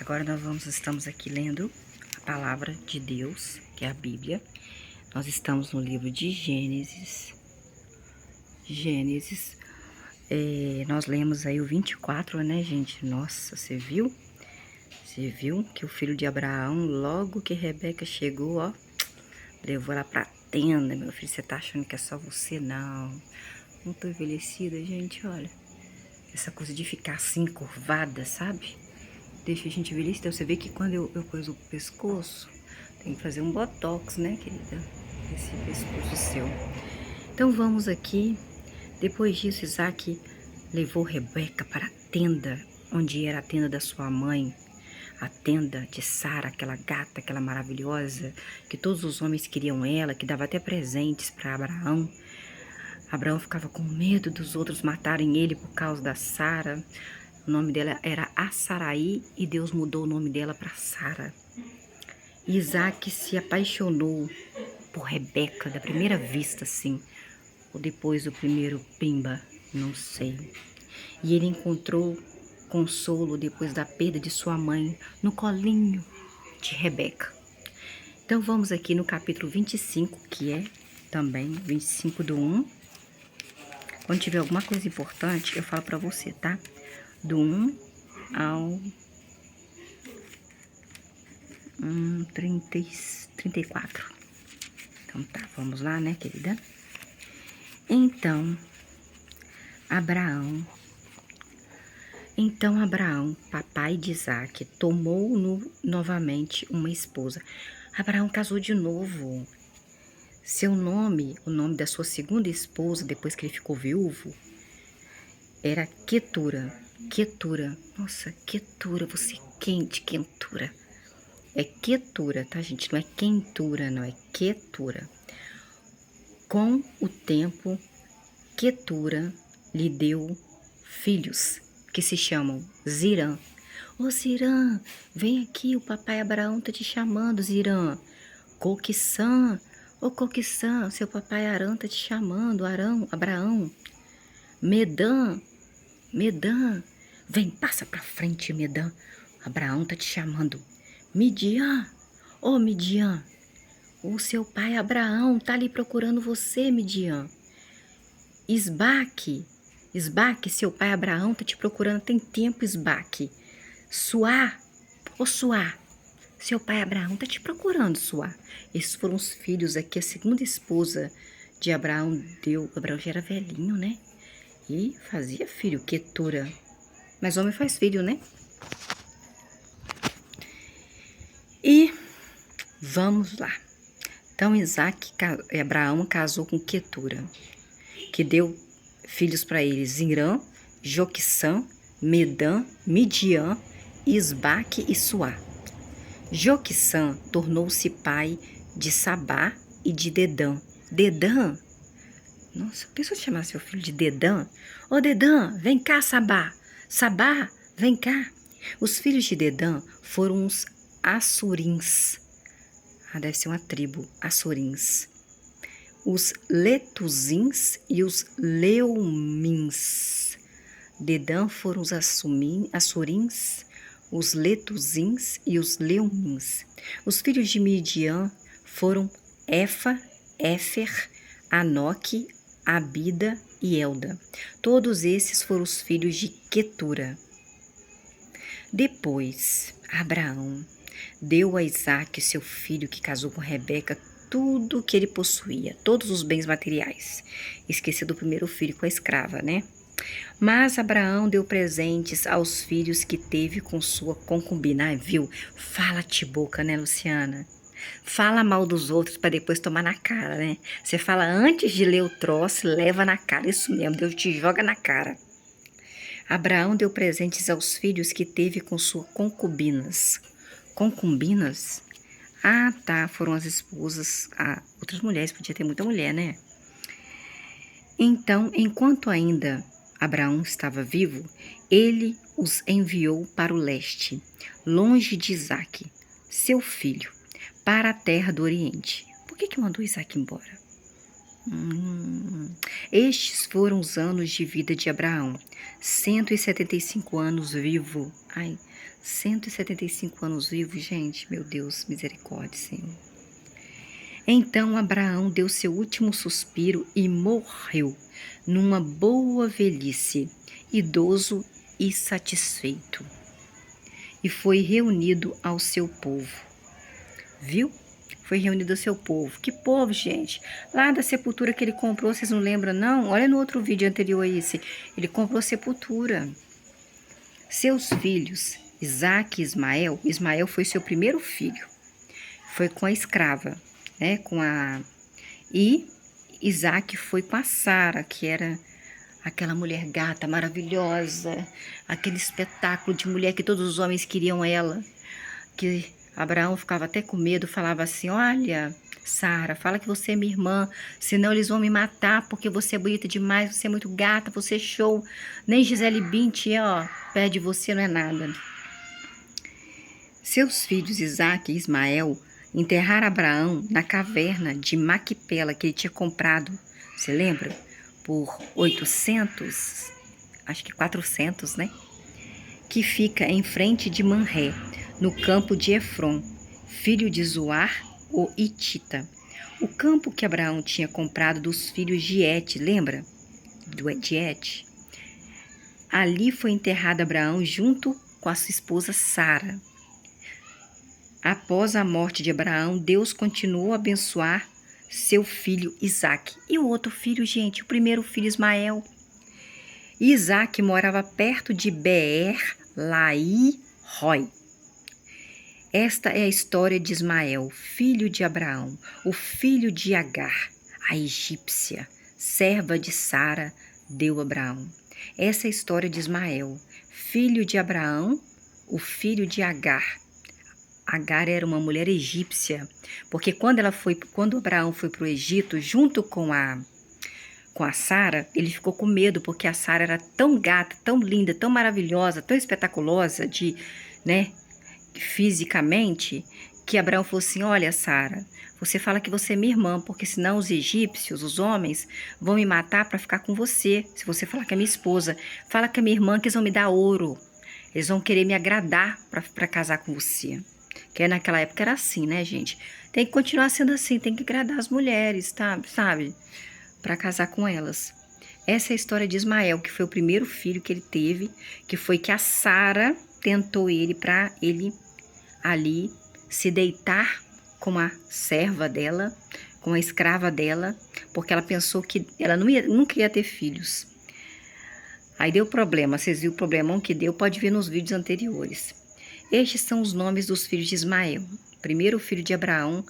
Agora estamos aqui lendo a palavra de Deus, que é a Bíblia. Nós estamos no livro de Gênesis. Nós lemos aí o 24, né, gente? Nossa, você viu? Você viu que o filho de Abraão, logo que Rebeca chegou, ó, levou ela pra tenda. Meu filho, você tá achando que é só você? Não tô envelhecida, gente, olha. Essa coisa de ficar assim, curvada, sabe? Deixa a gente envelhecer. Então, você vê que quando eu pus o pescoço, tem que fazer um botox, né, querida? Esse pescoço seu. Então, vamos aqui. Depois disso, Isaac levou Rebeca para a tenda, onde era a tenda da sua mãe. A tenda de Sara, aquela gata, aquela maravilhosa, que todos os homens queriam ela, que dava até presentes para Abraão. Abraão ficava com medo dos outros matarem ele por causa da Sara. O nome dela era Assaraí e Deus mudou o nome dela para Sara. Isaac se apaixonou por Rebeca da primeira vista, assim, ou depois do primeiro pimba, não sei. E ele encontrou consolo depois da perda de sua mãe no colinho de Rebeca. Então vamos aqui no capítulo 25, que é também 25 do 1. Quando tiver alguma coisa importante, eu falo pra você, tá? Do 1 ao 34. Então tá, vamos lá, né, querida? Então, Abraão, papai de Isaac, tomou novamente uma esposa. Abraão casou de novo. Seu nome, o nome da sua segunda esposa, depois que ele ficou viúvo, era Quetura. Quetura. Nossa, Quetura, você quente, quentura. É Quetura, tá, gente? Não é quentura, não, é Quetura. Com o tempo, Quetura lhe deu filhos, que se chamam Zirã. Ô Zirã, vem aqui, o papai Abraão tá te chamando, Zirã. Coquissã, ô Coquissã, seu papai Arã tá te chamando, Abraão. Medã, vem, passa pra frente, Medã. Abraão tá te chamando. Midian, ô Midian, o seu pai Abraão tá ali procurando você, Midian. Isbaque, seu pai Abraão tá te procurando, tem tempo, Isbaque. Suá, ô Suá, seu pai Abraão tá te procurando, Suá. Esses foram os filhos aqui, a segunda esposa de Abraão deu. Abraão já era velhinho, né? E fazia filho, Quetura. Mas homem faz filho, né? E vamos lá. Então, Abraão casou com Quetura, que deu filhos para eles: Zirã, Joquissã, Medã, Midian, Isbaque e Suá. Joquissã tornou-se pai de Sabá e de Dedã. Dedã? Nossa, pensou em chamar seu filho de Dedã? Ô Dedã, vem cá, Sabá. Sabá, vem cá. Os filhos de Dedã foram os Assurins. Deve ser uma tribo, Assurins. Os Letuzins e os Leumins. Dedã foram os Assurins, os Letuzins e os Leumins. Os filhos de Midian foram Efa, Éfer, Anoque, Abida e Elda. Todos esses foram os filhos de Quetura. Depois, Abraão deu a Isaac, seu filho, que casou com Rebeca, tudo o que ele possuía, todos os bens materiais. Esqueci do primeiro filho com a escrava, né? Mas Abraão deu presentes aos filhos que teve com sua concubina. Viu? Fala-te boca, né, Luciana? Fala mal dos outros para depois tomar na cara, né? Você fala antes de ler o troço, leva na cara. Isso mesmo, Deus te joga na cara. Abraão deu presentes aos filhos que teve com suas concubinas. Concubinas? Ah, tá, foram as esposas. Outras mulheres, podia ter muita mulher, né? Então, enquanto ainda Abraão estava vivo, ele os enviou para o leste, longe de Isaque, seu filho, para a terra do Oriente. Por que mandou Isaque embora? Estes foram os anos de vida de Abraão. 175 anos vivo. Ai, 175 anos vivo, gente. Meu Deus, misericórdia, Senhor. Então Abraão deu seu último suspiro e morreu numa boa velhice, idoso e satisfeito. E foi reunido ao seu povo. Viu? Foi reunido ao seu povo. Que povo, gente? Lá da sepultura que ele comprou, vocês não lembram, não? Olha no outro vídeo anterior a esse. Ele comprou a sepultura. Seus filhos, Isaque e Ismael. Ismael foi seu primeiro filho. Foi com a escrava, né? E Isaque foi com a Sara, que era aquela mulher gata, maravilhosa. Aquele espetáculo de mulher que todos os homens queriam ela. Que Abraão ficava até com medo, falava assim, olha, Sara, fala que você é minha irmã, senão eles vão me matar, porque você é bonita demais, você é muito gata, você é show. Nem Gisele Bündchen, ó, perto de você não é nada. Seus filhos Isaque e Ismael enterraram Abraão na caverna de Maquipela, que ele tinha comprado, você lembra? Por 800, acho que 400, né? Que fica em frente de Manré, no campo de Efron, filho de Zoar, o Hitita. O campo que Abraão tinha comprado dos filhos de Et, lembra? De Et. Ali foi enterrado Abraão junto com a sua esposa Sara. Após a morte de Abraão, Deus continuou a abençoar seu filho Isaque. E o outro filho, gente, o primeiro filho Ismael. Isaque morava perto de Beer-Lahai-Roi. Esta é a história de Ismael, filho de Abraão, o filho de Agar, a egípcia, serva de Sara, deu a Abraão. Essa é a história de Ismael, filho de Abraão, o filho de Agar. Agar era uma mulher egípcia, porque quando Abraão foi para o Egito, junto com a Sara, ele ficou com medo, porque a Sara era tão gata, tão linda, tão maravilhosa, tão espetaculosa, fisicamente, que Abraão falou assim, olha, Sara, você fala que você é minha irmã, porque senão os egípcios, os homens, vão me matar para ficar com você. Se você falar que é minha esposa, fala que é minha irmã, que eles vão me dar ouro. Eles vão querer me agradar para casar com você. Que naquela época era assim, né, gente? Tem que continuar sendo assim, tem que agradar as mulheres, tá? Sabe? Para casar com elas. Essa é a história de Ismael, que foi o primeiro filho que ele teve, que foi que a Sara tentou ele para ele ali se deitar com a serva dela, com a escrava dela, porque ela pensou que ela não queria ter filhos. Aí deu problema, vocês viram o problemão que deu, pode ver nos vídeos anteriores. Estes são os nomes dos filhos de Ismael. Primeiro filho de Abraão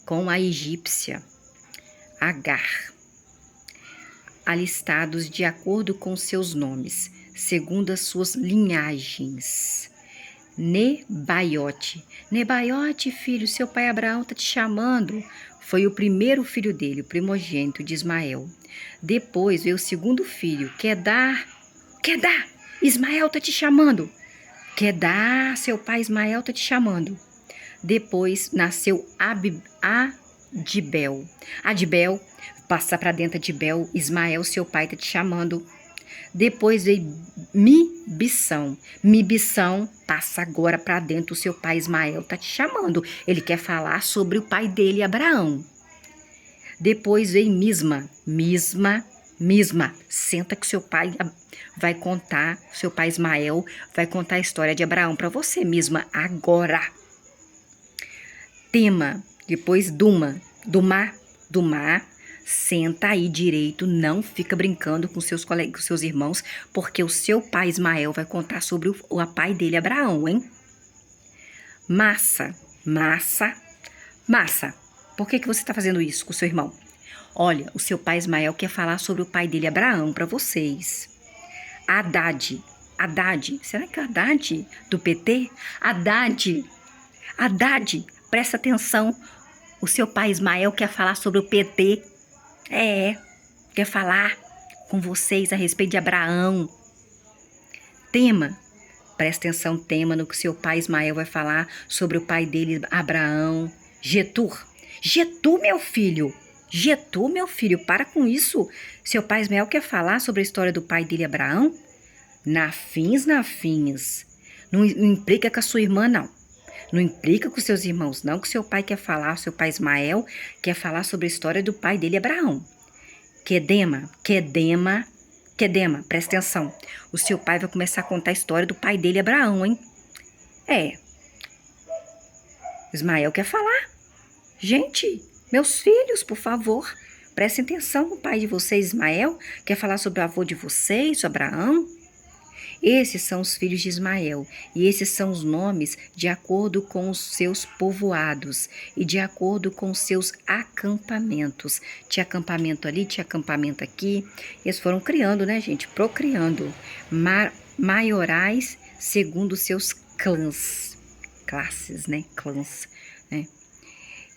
com a egípcia, Agar. Alistados de acordo com seus nomes, segundo as suas linhagens. Nebaiote. Nebaiote, filho, seu pai Abraão está te chamando. Foi o primeiro filho dele, o primogênito de Ismael. Depois veio o segundo filho, Quedar. Ismael está te chamando. Quedar, seu pai Ismael está te chamando. Depois nasceu Adibel. Adibel, passa para dentro de Adibel, Ismael, seu pai está te chamando. Depois veio Mibissão. Mibissão, passa agora para dentro, o seu pai Ismael está te chamando. Ele quer falar sobre o pai dele, Abraão. Depois veio Misma. Misma, senta que seu pai vai contar, seu pai Ismael vai contar a história de Abraão para você, Misma, agora. Tema, depois Duma, senta aí direito, não fica brincando com seus colegas, com seus irmãos, porque o seu pai Ismael vai contar sobre o pai dele, Abraão, hein? Massa, por que você está fazendo isso com o seu irmão? Olha, o seu pai Ismael quer falar sobre o pai dele, Abraão, para vocês. Haddad, será que é Haddad do PT? Haddad, presta atenção, o seu pai Ismael quer falar sobre o PT. Quer falar com vocês a respeito de Abraão. Tema, presta atenção, tema no que seu pai Ismael vai falar sobre o pai dele, Abraão. Getur, meu filho, Getú, meu filho, para com isso. Seu pai Ismael quer falar sobre a história do pai dele, Abraão? Nafins, Nafins. Não implica com a sua irmã, não. Não implica com seus irmãos, não, que seu pai quer falar, seu pai Ismael quer falar sobre a história do pai dele, Abraão. Quedema, presta atenção. O seu pai vai começar a contar a história do pai dele, Abraão, hein? Ismael quer falar. Gente, meus filhos, por favor, prestem atenção. O pai de vocês, Ismael, quer falar sobre o avô de vocês, Abraão. Esses são os filhos de Ismael, e esses são os nomes de acordo com os seus povoados e de acordo com os seus acampamentos. Tinha acampamento ali, tinha acampamento aqui. Eles foram criando, né, gente? Procriando. Maiorais segundo os seus clãs. Classes, né? Clãs, né?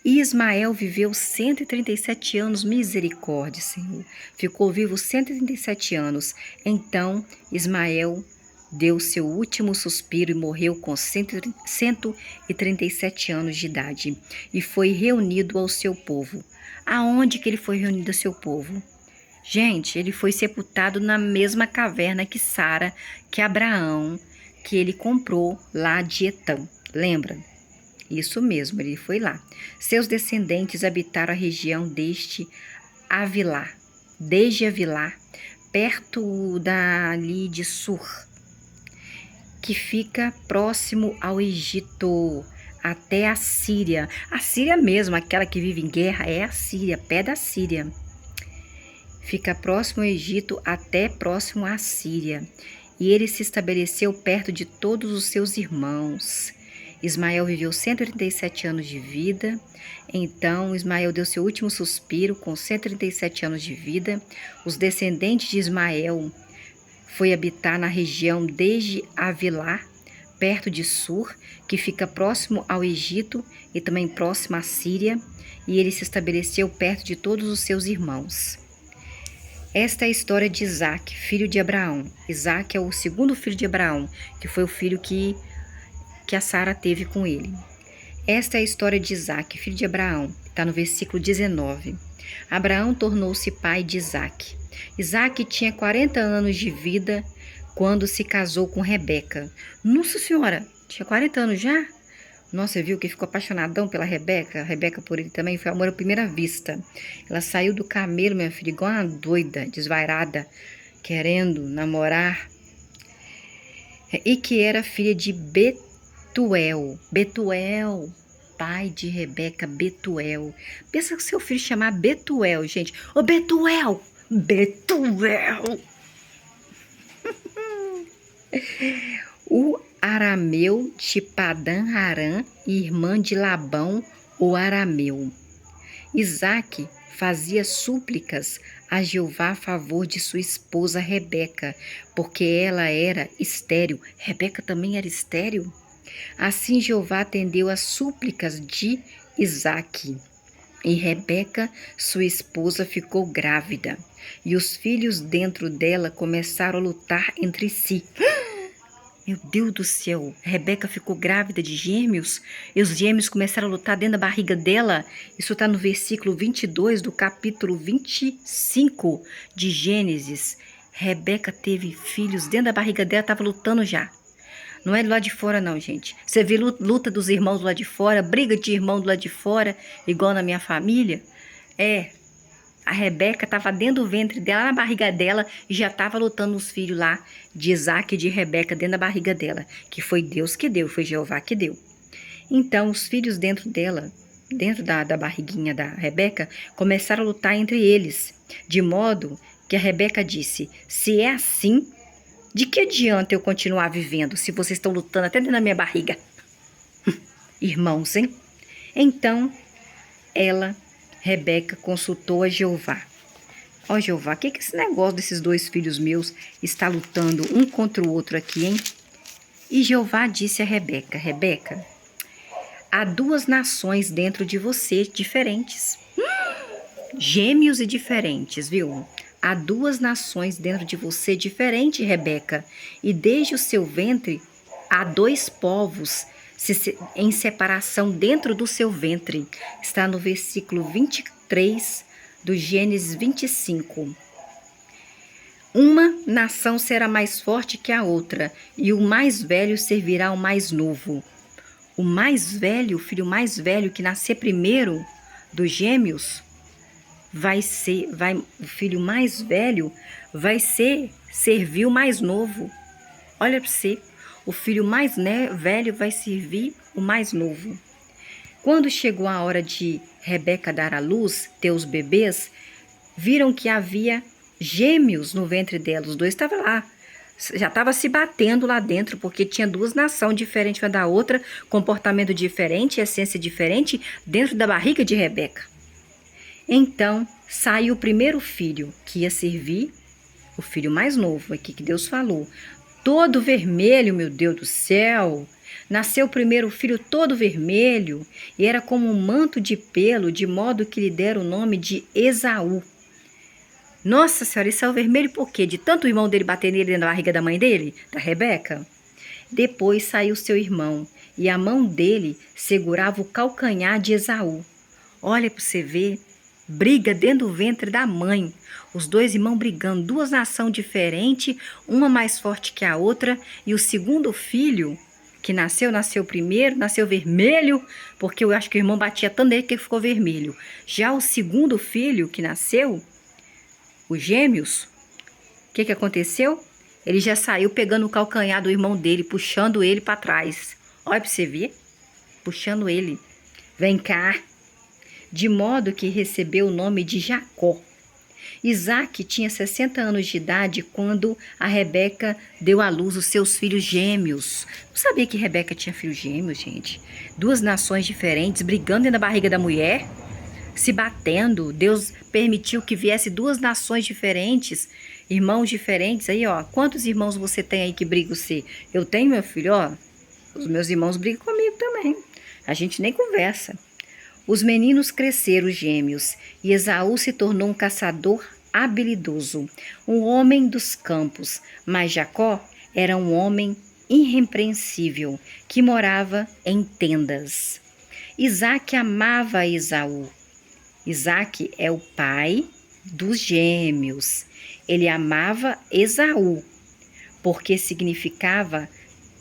E Ismael viveu 137 anos, misericórdia, Senhor. Ficou vivo 137 anos. Então, Ismael deu seu último suspiro e morreu com 137 anos de idade. E foi reunido ao seu povo. Aonde que ele foi reunido ao seu povo? Gente, ele foi sepultado na mesma caverna que Sara, que Abraão, que ele comprou lá de Etã. Lembra? Isso mesmo, ele foi lá. Seus descendentes habitaram a região desde Avilá, perto dali de Sur, que fica próximo ao Egito, até a Síria. A Síria mesmo, aquela que vive em guerra, é a Síria, pé da Síria. Fica próximo ao Egito, até próximo à Síria. E ele se estabeleceu perto de todos os seus irmãos. Ismael viveu 137 anos de vida. Então, Ismael deu seu último suspiro com 137 anos de vida. Os descendentes de Ismael foi habitar na região desde Avilá, perto de Sur, que fica próximo ao Egito e também próximo à Síria, e ele se estabeleceu perto de todos os seus irmãos. Esta é a história de Isaac, filho de Abraão. Isaac é o segundo filho de Abraão, que foi o filho que a Sara teve com ele. Esta é a história de Isaac, filho de Abraão, está no versículo 19. Abraão tornou-se pai de Isaac. Isaac tinha 40 anos de vida quando se casou com Rebeca. Nossa Senhora, tinha 40 anos já? Nossa, viu que ficou apaixonadão pela Rebeca? A Rebeca por ele também foi amor à primeira vista. Ela saiu do camelo, minha filha, igual uma doida, desvairada, querendo namorar. E que era filha de Betuel, pai de Rebeca, Betuel. Pensa que seu filho chamar Betuel, gente. Ô, Betuel! O arameu de Padã-Arã, irmã de Labão, o arameu. Isaac fazia súplicas a Jeová a favor de sua esposa Rebeca, porque ela era estéril. Rebeca também era estéril? Assim Jeová atendeu às súplicas de Isaque, e Rebeca, sua esposa, ficou grávida, e os filhos dentro dela começaram a lutar entre si. Meu Deus do céu, Rebeca ficou grávida de gêmeos, e os gêmeos começaram a lutar dentro da barriga dela. Isso está no versículo 22 do capítulo 25 de Gênesis. Rebeca teve filhos dentro da barriga dela, estava lutando já. Não é do lado de fora não, gente. Você vê luta dos irmãos do lado de fora, briga de irmão do lado de fora, igual na minha família? A Rebeca estava dentro do ventre dela, na barriga dela, e já estava lutando os filhos lá de Isaac e de Rebeca dentro da barriga dela, que foi Deus que deu, foi Jeová que deu. Então, os filhos dentro dela, dentro da barriguinha da Rebeca, começaram a lutar entre eles, de modo que a Rebeca disse: se é assim, de que adianta eu continuar vivendo se vocês estão lutando até dentro da minha barriga? Irmãos, hein? Então, Rebeca, consultou a Jeová. Ó, Jeová, o que esse negócio desses dois filhos meus está lutando um contra o outro aqui, hein? E Jeová disse a Rebeca: Rebeca, há duas nações dentro de você diferentes. Gêmeos e diferentes, viu? Há duas nações dentro de você diferentes, Rebeca. E desde o seu ventre há dois povos em separação dentro do seu ventre. Está no versículo 23 do Gênesis 25. Uma nação será mais forte que a outra, e o mais velho servirá ao mais novo. O mais velho, o filho mais velho que nascer primeiro dos gêmeos, o filho mais velho vai servir o mais novo. Olha para você, o filho mais velho vai servir o mais novo. Quando chegou a hora de Rebeca dar à luz, ter os bebês, viram que havia gêmeos no ventre dela. Os dois estavam lá, já estava se batendo lá dentro, porque tinha duas nações diferentes uma da outra, comportamento diferente, essência diferente, dentro da barriga de Rebeca. Então, saiu o primeiro filho, que ia servir o filho mais novo, aqui que Deus falou. Todo vermelho, meu Deus do céu! Nasceu o primeiro filho todo vermelho, e era como um manto de pelo, de modo que lhe deram o nome de Esaú. Nossa Senhora, ele saiu vermelho por quê? De tanto o irmão dele bater nele dentro da barriga da mãe dele, da Rebeca? Depois saiu seu irmão, e a mão dele segurava o calcanhar de Esaú. Olha para você ver, briga dentro do ventre da mãe. Os dois irmãos brigando, duas nações diferentes, uma mais forte que a outra, e o segundo filho que nasceu primeiro, nasceu vermelho, porque eu acho que o irmão batia tanto nele que ele ficou vermelho. Já o segundo filho que nasceu, os gêmeos, o que aconteceu? Ele já saiu pegando o calcanhar do irmão dele, puxando ele para trás. Olha para você ver, puxando ele. Vem cá. De modo que recebeu o nome de Jacó. Isaac tinha 60 anos de idade quando a Rebeca deu à luz os seus filhos gêmeos. Não sabia que Rebeca tinha filhos gêmeos, gente? Duas nações diferentes, brigando dentro da barriga da mulher, se batendo. Deus permitiu que viesse duas nações diferentes, irmãos diferentes. Aí, ó, quantos irmãos você tem aí que brigam você? Eu tenho, meu filho, ó. Os meus irmãos brigam comigo também. A gente nem conversa. Os meninos cresceram gêmeos, e Esaú se tornou um caçador habilidoso, um homem dos campos, mas Jacó era um homem irrepreensível, que morava em tendas. Isaac amava Esaú. Isaac é o pai dos gêmeos. Ele amava Esaú, porque significava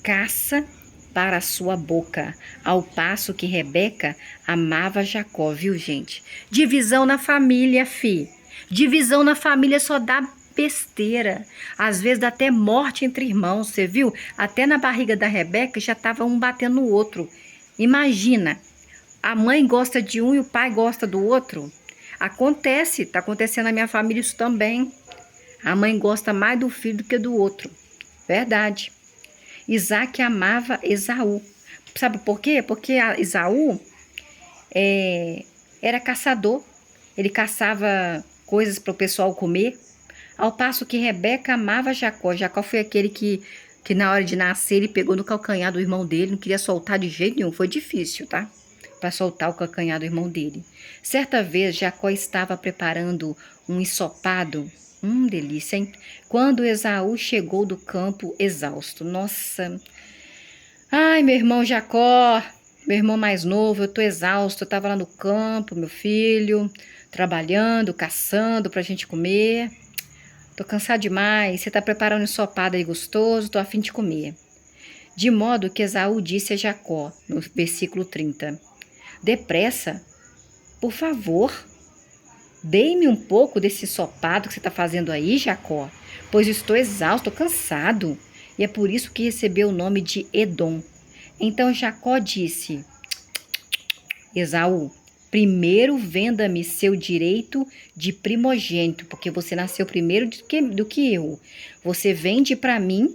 caça para a sua boca, ao passo que Rebeca amava Jacó, viu, gente? Divisão na família, fi. Divisão na família só dá besteira. Às vezes dá até morte entre irmãos, você viu? Até na barriga da Rebeca já estava um batendo no outro. Imagina, a mãe gosta de um e o pai gosta do outro. Acontece, tá acontecendo na minha família isso também. A mãe gosta mais do filho do que do outro. Verdade. Isaac amava Esaú. Sabe por quê? Porque Esaú era caçador. Ele caçava coisas para o pessoal comer. Ao passo que Rebeca amava Jacó. Jacó foi aquele que na hora de nascer ele pegou no calcanhar do irmão dele. Não queria soltar de jeito nenhum. Foi difícil, tá? Para soltar o calcanhar do irmão dele. Certa vez Jacó estava preparando um ensopado. Delícia, hein? Quando Esaú chegou do campo exausto. Nossa. Ai, meu irmão Jacó, meu irmão mais novo, eu tô exausto. Eu tava lá no campo, meu filho, trabalhando, caçando pra gente comer. Tô cansado demais. Você tá preparando um ensopado aí gostoso, tô a fim de comer. De modo que Esaú disse a Jacó, no versículo 30. Depressa, por favor. Dê-me um pouco desse ensopado que você está fazendo aí, Jacó, pois estou exausto, estou cansado. E é por isso que recebeu o nome de Edom. Então Jacó disse, Esaú, primeiro venda-me seu direito de primogênito, porque você nasceu primeiro do que eu. Você vende para mim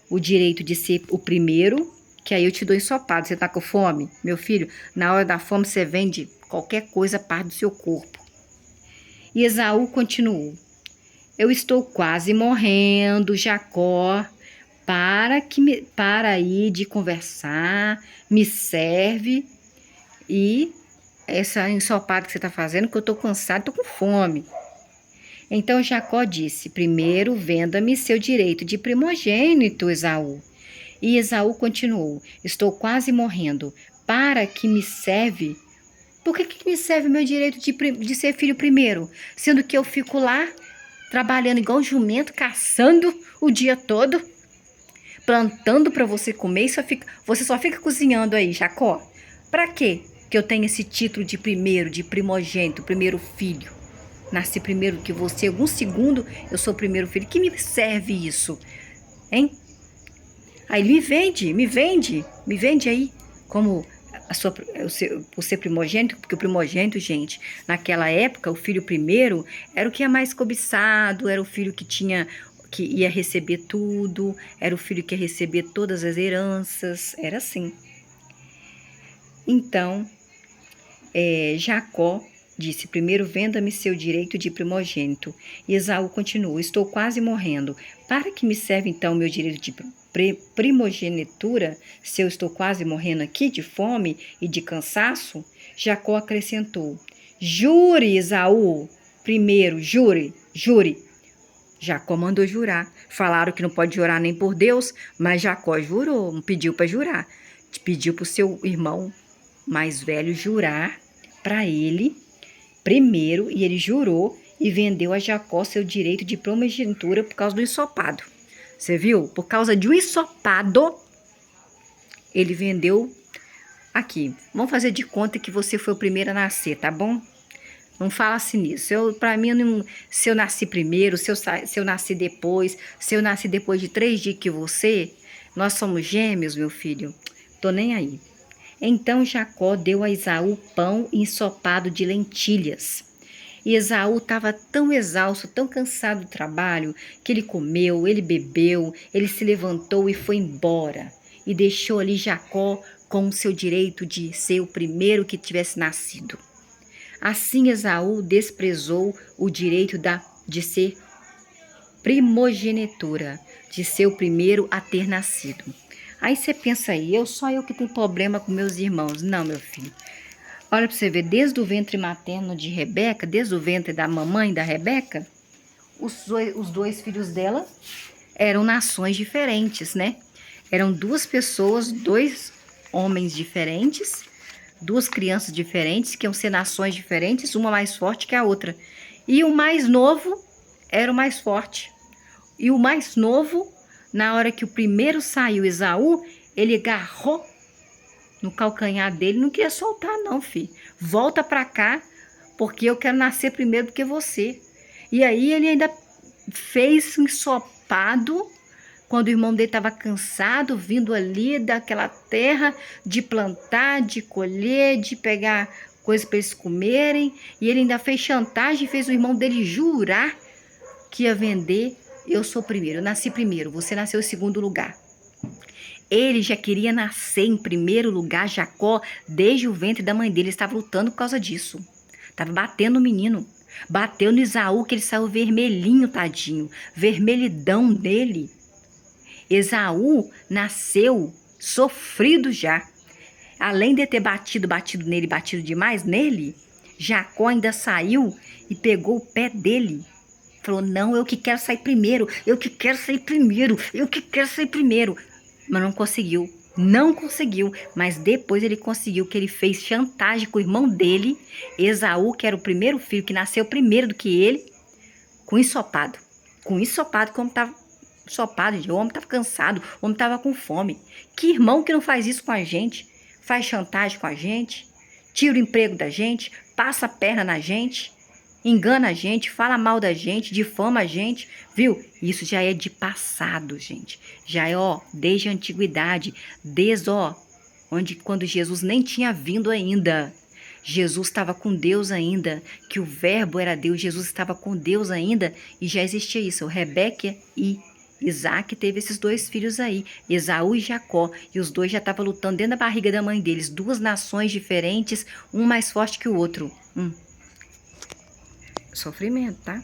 o direito de ser o primeiro, que aí eu te dou ensopado. Você está com fome? Meu filho, na hora da fome você vende qualquer coisa, parte do seu corpo. E Esaú continuou, eu estou quase morrendo, Jacó, para aí de conversar, me serve e essa ensopada que você está fazendo, que eu estou cansado, estou com fome. Então Jacó disse, primeiro venda-me seu direito de primogênito, Esaú. E Esaú continuou, estou quase morrendo, para que me serve Por que me serve o meu direito de ser filho primeiro? Sendo que eu fico lá, trabalhando igual um jumento, caçando o dia todo, plantando para você comer e você só fica cozinhando aí, Jacó. Para quê que eu tenho esse título de primeiro, de primogênito, primeiro filho? Nasci primeiro que você, algum segundo eu sou o primeiro filho. Que me serve isso? Hein? Aí me vende aí como por ser primogênito, porque o primogênito, gente, naquela época, o filho primeiro era o que é mais cobiçado, era o filho que ia receber tudo, era o filho que ia receber todas as heranças, era assim. Então, Jacó disse: primeiro venda-me seu direito de primogênito. E Esaú continuou: estou quase morrendo. Para que me serve então o meu direito de primogenitura, se eu estou quase morrendo aqui de fome e de cansaço? Jacó acrescentou: jure, Esaú, primeiro, jure. Jacó mandou jurar. Falaram que não pode jurar nem por Deus, mas Jacó jurou, pediu para jurar. Pediu para o seu irmão mais velho jurar para ele primeiro, e ele jurou e vendeu a Jacó seu direito de primogenitura por causa do ensopado. Você viu? Por causa de um ensopado, ele vendeu aqui. Vamos fazer de conta que você foi o primeiro a nascer, tá bom? Não fala assim nisso. Para mim, se eu nasci primeiro, se eu nasci depois, se eu nasci depois de 3 dias que você, nós somos gêmeos, meu filho. Tô nem aí. Então Jacó deu a Esaú pão ensopado de lentilhas. E Esaú estava tão exausto, tão cansado do trabalho, que ele comeu, ele bebeu, ele se levantou e foi embora. E deixou ali Jacó com o seu direito de ser o primeiro que tivesse nascido. Assim Esaú desprezou o direito de ser primogenitura, de ser o primeiro a ter nascido. Aí você pensa aí, só eu que tenho problema com meus irmãos. Não, meu filho. Olha para você ver, desde o ventre materno de Rebeca, desde o ventre da mamãe da Rebeca, os dois filhos dela eram nações diferentes, né? Eram 2 pessoas, 2 homens diferentes, 2 crianças diferentes, que iam ser nações diferentes, uma mais forte que a outra. E o mais novo era o mais forte. E o mais novo, na hora que o primeiro saiu, Esaú, ele agarrou no calcanhar dele, não queria soltar não, filho. Volta pra cá, porque eu quero nascer primeiro do que você. E aí ele ainda fez um ensopado, quando o irmão dele estava cansado, vindo ali daquela terra, de plantar, de colher, de pegar coisas para eles comerem. E ele ainda fez chantagem, fez o irmão dele jurar que ia vender. Eu sou primeiro, eu nasci primeiro, você nasceu em segundo lugar. Ele já queria nascer em primeiro lugar, Jacó, desde o ventre da mãe dele. Ele estava lutando por causa disso. Estava batendo no menino. Bateu no Esaú, que ele saiu vermelhinho, tadinho. Vermelhidão dele. Esaú nasceu sofrido já. Além de ter batido nele, batido demais nele, Jacó ainda saiu e pegou o pé dele. Falou: não, eu que quero sair primeiro, eu que quero sair primeiro, eu que quero sair primeiro. Mas não conseguiu, mas depois ele conseguiu, que ele fez chantagem com o irmão dele, Esaú, que era o primeiro filho, que nasceu primeiro do que ele, com ensopado, como estava ensopado, o homem estava cansado, o homem estava com fome. Que irmão que não faz isso com a gente? Faz chantagem com a gente, tira o emprego da gente, passa a perna na gente, engana a gente, fala mal da gente, difama a gente, viu? Isso já é de passado, gente. Já é, desde a antiguidade, desde, quando Jesus nem tinha vindo ainda. Jesus estava com Deus ainda, que o verbo era Deus, Jesus estava com Deus ainda, e já existia isso. Rebeca e Isaac teve esses 2 filhos aí, Esaú e Jacó, e os 2 já estavam lutando dentro da barriga da mãe deles, 2 nações diferentes, um mais forte que o outro. Sofrimento, tá?